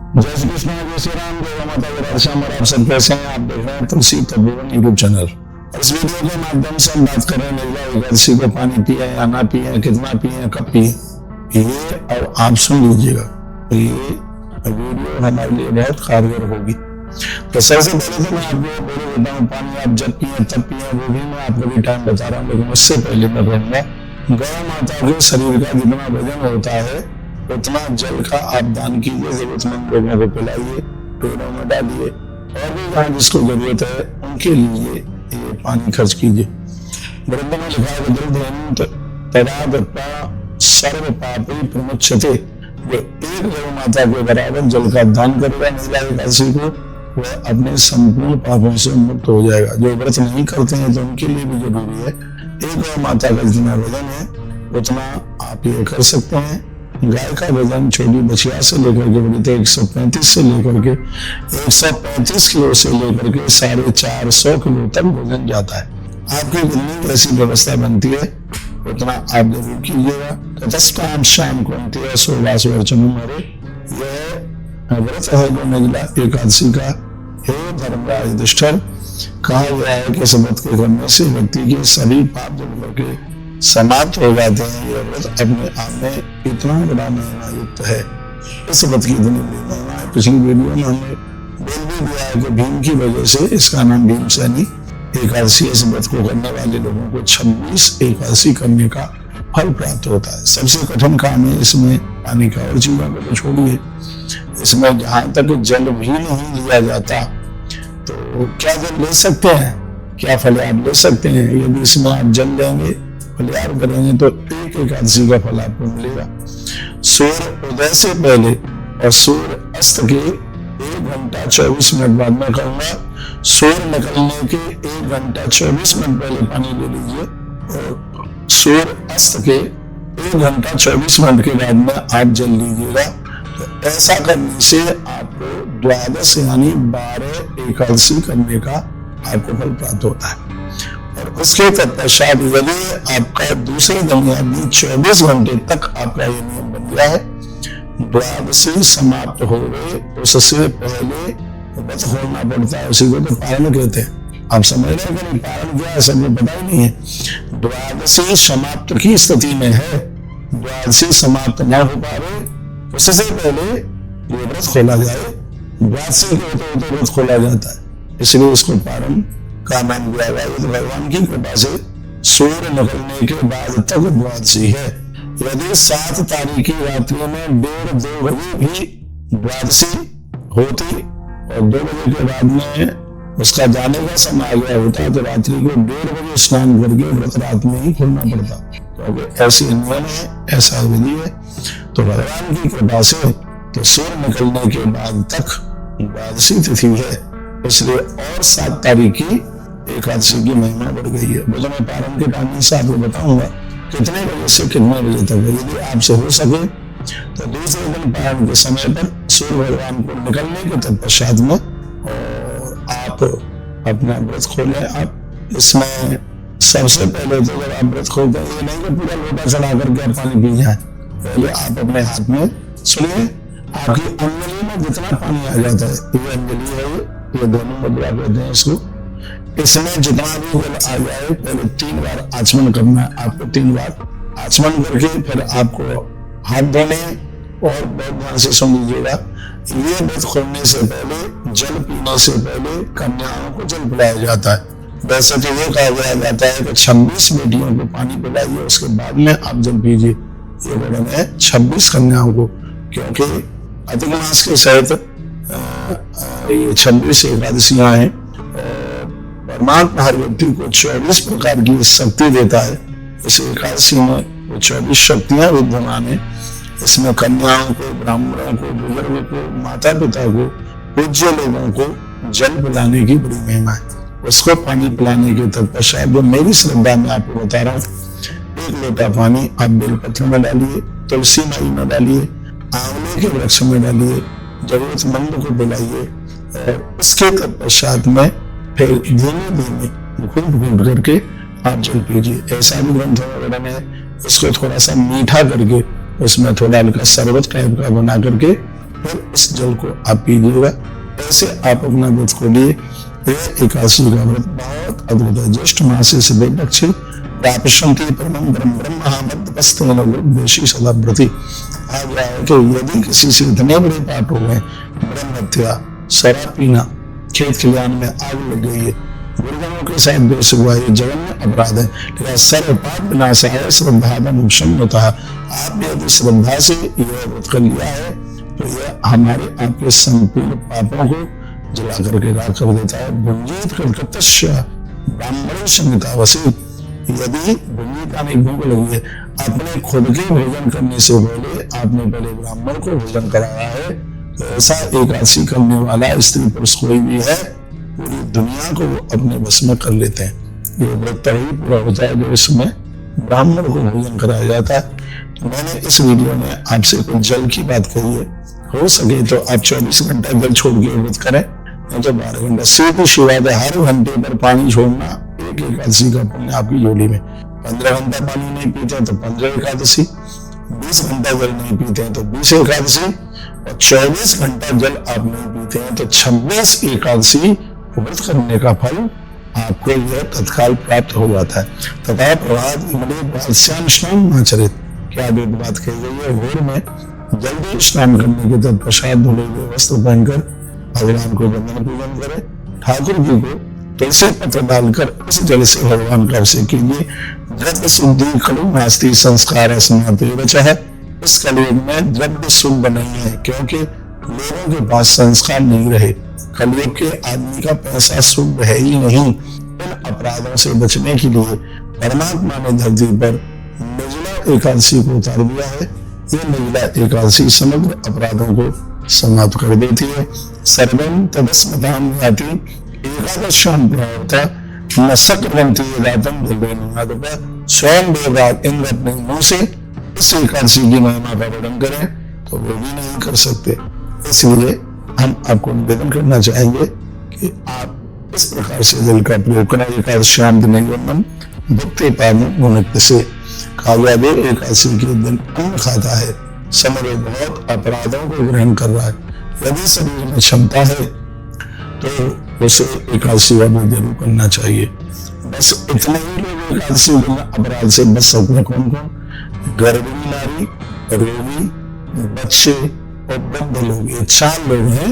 जय श्री कृष्ण, जय श्री राम, जय माता की राधेश्याम। और आप सब कैसे हैं? आप देख रहे हैं तुलसी तपोवन यूट्यूब चैनल। इस वीडियो के माध्यम से हम बात कर रहे हैं निर्जला एकादशी को पानी पिए या ना पिए, कितना पिए, कब पिए, ये और आप सुन लीजिएगा। ये वीडियो हमारे लिए बहुत कारगर होगी। तो सबसे पहले तो मैं आपको बोले देता हूँ, पानी आप जब पिए तब पिए, वो भी मैं आपको भी टाइम बता रहा हूँ। लेकिन उससे पहले मैं कहूँगा, गौ माता के शरीर का जितना वजन होता है उतना जल का आप दान कीजिए, जरूरतमंद लोगों को पिलाइए, पेड़ों में डालिए, और भी जहाँ जिसको जरूरत है उनके लिए ये पानी खर्च कीजिए। ग्रंथ में लिखा है, दुर्धेन तदागता सर्व पापी प्रमुच्यते, वो एक गौ माता के बराबर जल का दान करेगा निर्जला एकादशी को, वह अपने संपूर्ण पापों से मुक्त हो जाएगा। जो व्रत नहीं करते हैं तो उनके लिए भी जरूरी है, एक गौ माता का जितना वजन है उतना आप ये कर सकते हैं। गाय का वजन छोटी बछिया से लेकर के बड़ी तो 135 से लेकर के 135 किलो से लेकर के 450 किलो तक वजन जाता है। आपकी जितनी ऐसी व्यवस्था बनती है उतना आप जरूर कीजिएगा। ततस्काम शाम कुंती है सोवास वर्चन मरे, यह व्रत है जो निर्जला एकादशी का। हे धर्मराज युधिष्ठिर, कहा गया है कि इस व्रत के करने से व्यक्ति के सभी पाप जल करके समाप्त हो जाते हैं। यह व्रत अपने आप में इतना बड़ा महिमा युक्त है। इस व्रत की इतनी महिमा है, पिछली वीडियो में हमने बोल भी दिया है कि भीम की वजह से इसका नाम भीमसेनी एकादशी। इस व्रत को करने वाले लोगों को 26 एकादशी करने का फल प्राप्त होता है। सबसे कठिन काम है इसमें पानी का, और चीजों को तो छोड़िए, इसमें जहां तक जल भी नहीं लिया जाता तो क्या जल ले सकते हैं, क्या फल आप ले सकते हैं? यदि इसमें आप जल लेंगे, फलियार करेंगे तो एक एकादशी का फल आपको मिलेगा। सूर्य उदय से पहले और सूर्य अस्त के 1 घंटा 24 मिनट बाद में कहूंगा, सूर्य निकलने के 1 घंटा 24 मिनट पहले पानी ले लीजिए, और सूर्य अस्त के 1 घंटा 24 मिनट के बाद में आप जल लीजिएगा। तो ऐसा करने से आपको द्वादश यानी 12 एकादशी करने का आपको फल प्राप्त होता है। और उसके तत्पश्चात यदि आपका दूसरे दिन यानी 24 घंटे तक आपका ये नियम बन गया है, द्वादशी समाप्त हो गए, उससे पहले व्रत खोलना पड़ता है। उसी को तो पारण कहते हैं। आप समझ रहे हैं कि पारण क्या है, सबको पता ही नहीं है। द्वादशी समाप्त की स्थिति में है, द्वादशी समाप्त न हो पा रहे, उससे पहले ये व्रत खोला जाए। द्वादशी के होते व्रत खोला जाता है, इसलिए इसको पारण का नाम दिया गया। तो भगवान की कृपा से सूर्य निकलने के बाद तक द्वादशी है। यदि 7 तारीख की रात्रि में 1:30-2 बजे भी द्वादशी होती और 2 बजे के बाद में उसका जाने का समय आ गया होता, तो रात्रि को 1:30 बजे स्नान करके व्रत रात में ही खोलना पड़ता, क्योंकि तो ऐसी नियम है, ऐसा विधि है। तो भगवान की कृपा से तो सूर्य निकलने के बाद तक द्वादशी तिथि है, इसलिए और 7 तारीख की एकादशी की महिमा बढ़ गई है। वो तो मैं पारण के टाइम से आपको बताऊंगा कितने बजे से कितने बजे तक। यदि आपसे हो सके तो दूसरे दिन पारण के समय पर सूर्य भगवान को निकलने के तत्पश्चात में और आप अपना व्रत खोलें। आप इसमें सबसे पहले तो जब आप व्रत खोलते हैं, ये नहीं कि पूरा लोटा चढ़ा करके आप पानी पी जाए। पहले आप अपने हाथ में, सुनिए, आपकी अंजलि में जितना पानी आ जाता है, ये अंजलि है, ये दोनों मुद्रा कहते हैं इसको, इसमें जितना भी जल आ जाए पहले 3 बार आचमन करना है आपको। 3 बार आचमन करके फिर आपको हाथ धोने, और बहुत ध्यान से सुन लीजिएगा, ये व्रत खोलने से पहले, जल पीने से पहले कन्याओं को जल पिलाया जाता है। वैसे तो ये कहा जाता है कि 26 बेटियों को पानी पिलाइए, उसके बाद में आप जल पीजिए। ये वर्णन है 26 कन्याओं को, क्योंकि अधिक मास के सहित ये 26 एकादशियां हैं। परमात्मा हर व्यक्ति को 24 प्रकार की शक्ति देता है। इस एकादशी में वो 24 शक्तियां विद्यमान है। इसमें कन्याओं को, ब्राह्मणों को, बुजुर्गों को, माता पिता को, पूज्य लोगों को जल पिलाने की बड़ी महिमा है। उसको पानी पिलाने के तत्पश्चात जो मेरी श्रद्धा में आपको बता रहा हूँ, 1 लोटा पानी आप बेलपत्र में डालिए, तुलसी माई में डालिए, आंवले के वृक्ष में डालिए, जरूरतमंद को पिलाइए, और उसके तत्पश्चात में फिर धीमे धीमे घूट करके आप जल पीजिए। ऐसा भी ग्रंथ वगैरह में इसको थोड़ा सा मीठा करके उसमें थोड़ा हल्का शरबत टाइप का बना करके फिर इस जल को आप पीजिएगा। ऐसे आप अपना व्रत खोलिए। एकादशी का व्रत बहुत अद्भुत है। ज्येष्ठ मासे से पक्षी प्रापशंति परमं ब्रह्मदेशी सदाव्रति। आ गया है कि यदि किसी से इतने बड़े पाप हो गए, ब्रह्म हत्या, शराब पीना, खेत खलिहान में आग लग गई है, गुरुजनों के साथ दोष हुआ, ये जघन्य अपराध है। लेकिन सर्व पाप विनाश है श्रद्धा होता है। आपने यदि श्रद्धा से यह व्रत कर लिया है तो यह हमारे आपके संपूर्ण पापों को जला करके राख कर देता है। भुंजित कलकत्तस्य ब्राह्मण संहिता वसी। यदि भुंजिता नहीं भूख लगी है, अपने खुद के भोजन करने से पहले आपने पहले ब्राह्मण को भोजन कराया है, तो ऐसा एकादशी करने वाला स्त्री पुरुष कोई भी है, पूरी दुनिया को वो अपने बस में कर लेते हैं। ये व्रत तभी पूरा होता है जो इसमें ब्राह्मण को भोजन कराया जाता है। तो मैंने इस वीडियो में आपसे कुछ जल की बात कही है। हो सके तो आप 24 घंटा जल छोड़ के व्रत करें, नहीं तो 12 घंटा। सीधी सी बात है, हर घंटे पर पानी छोड़ना एक एकादशी का पुण्य आपकी झोली में। 15 घंटा पानी नहीं पीते तो 15 एकादशी, 20 घंटा जल नहीं पीते हैं तो 20 एकादशी, और 24 घंटा जल आप नहीं पीते हैं तो 26 एकादशी व्रत करने का फल आपको यह तत्काल प्राप्त हो जाता है। तथा प्रभात श्याम स्नान आचरित, क्या एक बात कही गई है, भोर में जल्दी स्नान करने के तत्पश्चात धुले हुए वस्त्र पहनकर भगवान को वंदन पूजन करें। ठाकुर जी को तुलसी पत्र डालकर इस जल से भगवान का अभिषेक कीजिए। द्रव्य शुद्धि कलु नास्ति संस्कार समाप्ति बचा है। इस कलयुग में द्रव्य शुद्ध नहीं है, क्योंकि लोगों के पास संस्कार नहीं रहे। कलयुग के आदमी का पैसा शुद्ध है ही नहीं। इन अपराधों से बचने के लिए परमात्मा ने धरती पर निर्जला एकादशी को उतार दिया है। ये निर्जला एकादशी समग्र अपराधों को समाप्त कर देती है। सर्वं तदस्मतां याति एकादशां प्रवर्ता न सक्रियन्ति यदातं दिव्येनादपा। स्वयं देवराज इंद्र अपने मुंह से इस एकादशी की महिमा का वर्णन करें तो वो भी नहीं कर सकते। इसलिए हम आपको निवेदन करना चाहेंगे कि आप इस प्रकार से जल का प्रयोग करें। एकादशां दिनम भक्ति पावन गुणित से काव्यादेव एकादशी के दिन अन्न खाता है, समग्र बहुत अपराधों को ग्रहण कर रहा है। यदि शरीर में क्षमता है तो उसे एकादशी व्रत जरूर करना चाहिए। बस इतने ही लोग एकादशी अपराध से बच सकते हैं। कौन कौन? गर्भिणी नारी, रोगी, बच्चे और वृद्ध लोग, ये 4 लोग हैं।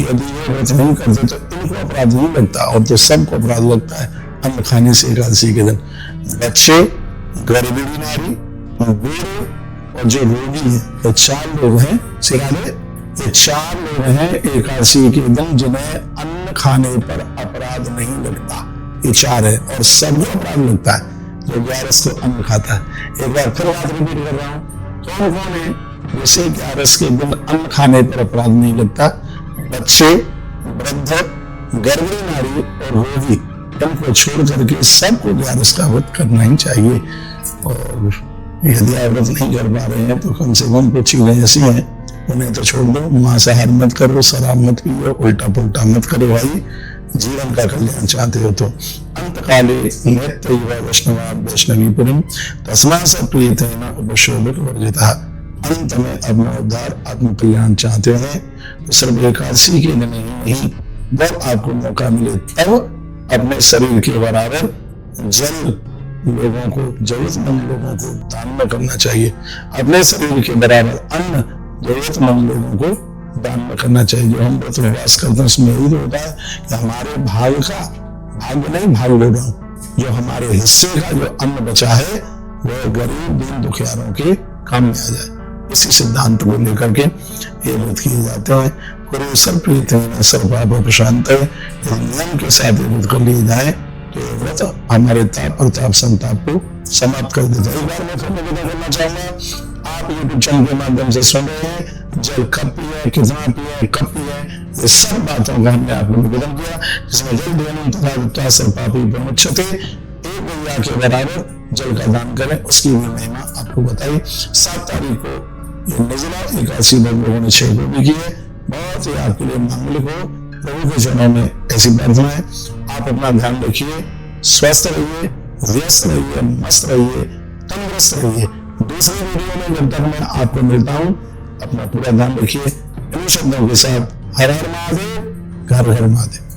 यदि ये व्रत नहीं करते तो इनको अपराध नहीं लगता, और तो सबको अपराध लगता है अन्न खाने से एकादशी के दिन। बच्चे, गर्भिणी नारी, बूढ़े और जो रोगी है, ये 4 लोग हैं। सिराने ये 4 लोग हैं एकादशी के दिन जिन्हें अन्न खाने पर अपराध नहीं लगता। ये 4 है, और सबको अपराध लगता है जो 11 को अन्न खाता है। एक बार फिर बात रिपीट कर रहा हूँ, कौन कौन है जिसे 11 के दिन अन्न खाने पर अपराध नहीं लगता? बच्चे, वृद्ध, गर्भिणी नारी और रोगी, इनको छोड़ करके सबको 11 का व्रत करना ही चाहिए। और यदि आप व्रत नहीं कर पा रहे हैं तो कम से कम कुछ चीजें ऐसी हैं उन्हें तो छोड़ दो। मांसाहार मत करो, शराब मत पियो, उल्टा पुल्टा मत करो भाई। जीवन का कल्याण चाहते हो तो अंतकाले नित्य वैष्णवा वैष्णवीपुरम तस्मा स प्रीतेन उपशोभित वर्जितः। अंत में अपना उद्धार आत्म कल्याण चाहते हैं तो सिर्फ एकादशी के दिन ही नहीं, जब आपको मौका मिले तब अपने शरीर के बराबर जल लोगों को, जरूरतमंद लोगों को दान में करना चाहिए। अपने शरीर के बराबर अन्न जरूरतमंद लोगों को दान में करना चाहिए। जो हम व्रत उपवास करते हैं उसमें यही तो होता है कि हमारे भाग का, भाग्य नहीं भाग ले रहा हूँ, जो हमारे हिस्से का जो अन्न बचा है वह गरीब दीन दुखियारों के काम में आ जाए। इसी सिद्धांत को लेकर के ये व्रत किए जाते हैं। गुरु सर्वप्रीत सर्वपाप प्रशांत है। नियम के साथ व्रत कर लिए जाए तो व्रत हमारे ताप और ताप संताप को समाप्त कर देता है। एक बार मैं फिर निवेदन करना चाहूंगा, आप यूट्यूब चैनल के माध्यम से सुन रहे हैं, जल कब पिए, कितना पिए, कब पिए, ये सब बातों का हमने आपको निवेदन किया, जिसमें जल देने तथा सर्वपापी प्रमुच्छते, एक गैया के बराबर जल का दान करें, उसकी भी महिमा आपको बताई। 7 तारीख को ये निर्जला एकादशी लोगों ने 6 को भी किए। बहुत ही आपके लिए मांगलिक हो। प्रभु के चरणों में ऐसी प्रार्थना है, आप अपना ध्यान रखिए, स्वस्थ रहिए, व्यस्त रहिए, मस्त रहिए, तंदुरुस्त रहिए। दूसरे वीडियो में जब तक मैं आपको मिलता हूँ, अपना पूरा ध्यान रखिए। दो शब्दों के साथ, हर हर महादेव, घर घर महादेव।